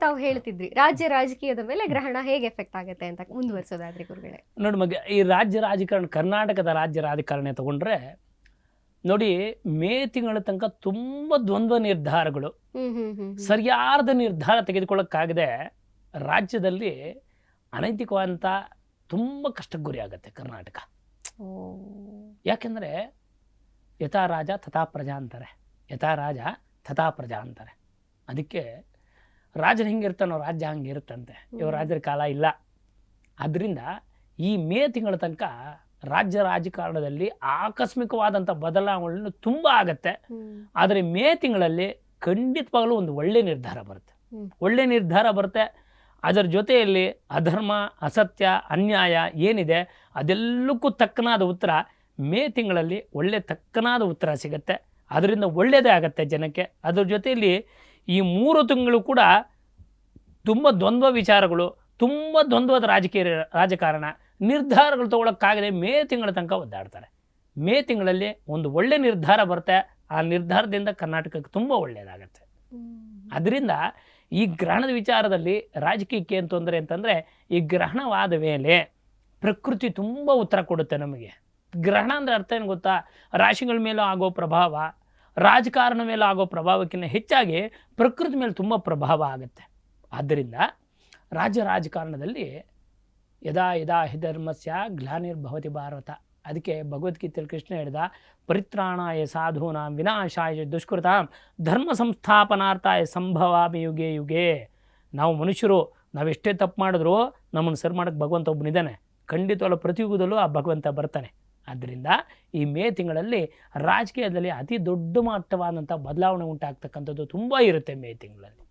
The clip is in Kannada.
ತಾವು ಹೇಳ್ತಿದ್ರಿ ರಾಜ್ಯ ರಾಜಕೀಯದ ಮೇಲೆ ಗ್ರಹಣ ಹೇಗೆ ಎಫೆಕ್ಟ್ ಆಗುತ್ತೆ ಅಂತ ಮುಂದುವರಿಸೋದಾದ್ರೆ ಗುರುಗಳೇ. ನೋಡಿ ಮಗ, ಈ ರಾಜ್ಯ ರಾಜಕಾರಣ, ಕರ್ನಾಟಕದ ರಾಜ್ಯ ರಾಜಕಾರಣ ತಗೊಂಡ್ರೆ ನೋಡಿ, ಮೇ ತಿಂಗಳ ತನಕ ತುಂಬ ದ್ವಂದ್ವ ನಿರ್ಧಾರಗಳು, ಸರಿಯಾದ ನಿರ್ಧಾರ ತೆಗೆದುಕೊಳ್ಳೋಕ್ಕಾಗದೆ ರಾಜ್ಯದಲ್ಲಿ ಅನೈತಿಕವಾದಂಥ ತುಂಬ ಕಷ್ಟಕ್ಕೆ ಗುರಿ ಆಗುತ್ತೆ ಕರ್ನಾಟಕ. ಯಾಕೆಂದರೆ ಯಥಾ ರಾಜ ತಥಾ ಪ್ರಜಾ ಅಂತಾರೆ, ಯಥಾ ರಾಜ ತಥಾ ಪ್ರಜಾ ಅಂತಾರೆ. ಅದಕ್ಕೆ ರಾಜನ ಹಿಂಗಿರ್ತಾನೋ ರಾಜ್ಯ ಹಂಗೆ ಇರುತ್ತಂತೆ. ಇವ ರಾಜರ ಕಾಲ ಇಲ್ಲ. ಅದರಿಂದ ಈ ಮೇ ತಿಂಗಳ ತನಕ ರಾಜ್ಯ ರಾಜಕಾರಣದಲ್ಲಿ ಆಕಸ್ಮಿಕವಾದಂಥ ಬದಲಾವಣೆಗಳು ತುಂಬ ಆಗತ್ತೆ. ಆದರೆ ಮೇ ತಿಂಗಳಲ್ಲಿ ಖಂಡಿತವಾಗಲೂ ಒಂದು ಒಳ್ಳೆ ನಿರ್ಧಾರ ಬರುತ್ತೆ, ಒಳ್ಳೆ ನಿರ್ಧಾರ ಬರುತ್ತೆ. ಅದರ ಜೊತೆಯಲ್ಲಿ ಅಧರ್ಮ, ಅಸತ್ಯ, ಅನ್ಯಾಯ ಏನಿದೆ ಅದೆಲ್ಲಕ್ಕೂ ತಕ್ಕನಾದ ಉತ್ತರ ಮೇ ತಿಂಗಳಲ್ಲಿ ಒಳ್ಳೆ ತಕ್ಕನಾದ ಉತ್ತರ ಸಿಗುತ್ತೆ. ಅದರಿಂದ ಒಳ್ಳೆಯದೇ ಆಗುತ್ತೆ ಜನಕ್ಕೆ. ಅದರ ಜೊತೆಯಲ್ಲಿ ಈ 3 ತಿಂಗಳು ಕೂಡ ತುಂಬ ದ್ವಂದ್ವ ವಿಚಾರಗಳು, ತುಂಬ ದ್ವಂದ್ವದ ರಾಜಕಾರಣ, ನಿರ್ಧಾರಗಳು ತಗೊಳ್ಳೋಕ್ಕಾಗದೆ ಮೇ ತಿಂಗಳ ತನಕ ಒದ್ದಾಡ್ತಾರೆ. ಮೇ ತಿಂಗಳಲ್ಲಿ ಒಂದು ಒಳ್ಳೆ ನಿರ್ಧಾರ ಬರುತ್ತೆ. ಆ ನಿರ್ಧಾರದಿಂದ ಕರ್ನಾಟಕಕ್ಕೆ ತುಂಬ ಒಳ್ಳೆಯದಾಗತ್ತೆ. ಅದರಿಂದ ಈ ಗ್ರಹಣದ ವಿಚಾರದಲ್ಲಿ ರಾಜಕೀಯಕ್ಕೆ ಏನು ತೊಂದರೆ ಅಂತಂದರೆ, ಈ ಗ್ರಹಣವಾದ ಮೇಲೆ ಪ್ರಕೃತಿ ತುಂಬ ಉತ್ತರ ಕೊಡುತ್ತೆ ನಮಗೆ. ಗ್ರಹಣ ಅಂದರೆ ಅರ್ಥ ಏನು ಗೊತ್ತಾ? ರಾಶಿಗಳ ಮೇಲೂ ಆಗೋ ಪ್ರಭಾವ, ರಾಜಕಾರಣ ಮೇಲೆ ಆಗೋ ಪ್ರಭಾವಕ್ಕಿಂತ ಹೆಚ್ಚಾಗಿ ಪ್ರಕೃತಿ ಮೇಲೆ ತುಂಬ ಪ್ರಭಾವ ಆಗುತ್ತೆ. ಆದ್ದರಿಂದ ರಾಜ್ಯ ರಾಜಕಾರಣದಲ್ಲಿ ಯದಾ ಯದಾ ಹಿ ಧರ್ಮಸ್ಯ ಗ್ಲಾನಿರ್ಭವತಿ ಭಾರತ. ಅದಕ್ಕೆ ಭಗವದ್ಗೀತೆಯಲ್ಲಿ ಕೃಷ್ಣ ಹೇಳಿದ, ಪರಿತ್ರಾಣಾಯ ಸಾಧೂನಾಂ ವಿನಾಶಾಯ ದುಷ್ಕೃತಾಂ ಧರ್ಮ ಸಂಸ್ಥಾಪನಾರ್ಥಾಯ ಸಂಭವಾಮಿ ಯುಗೆ ಯುಗೆ. ನಾವು ಮನುಷ್ಯರು ನಾವೆಷ್ಟೇ ತಪ್ಪು ಮಾಡಿದ್ರೂ ನಮ್ಮನ್ನು ಸರಿ ಮಾಡೋಕ್ಕೆ ಭಗವಂತ ಒಬ್ಬನಿದ್ದಾನೆ. ಖಂಡಿತವಲ್ಲ ಪ್ರತಿ ಯುಗದಲ್ಲೂ ಆ ಭಗವಂತ ಬರ್ತಾನೆ. ಆದ್ದರಿಂದ ಈ ಮೇ ತಿಂಗಳಲ್ಲಿ ರಾಜಕೀಯದಲ್ಲಿ ಅತಿ ದೊಡ್ಡ ಮಟ್ಟವಾದಂಥ ಬದಲಾವಣೆ ಉಂಟಾಗ್ತಕ್ಕಂಥದ್ದು ತುಂಬ ಇರುತ್ತೆ ಮೇ ತಿಂಗಳಲ್ಲಿ.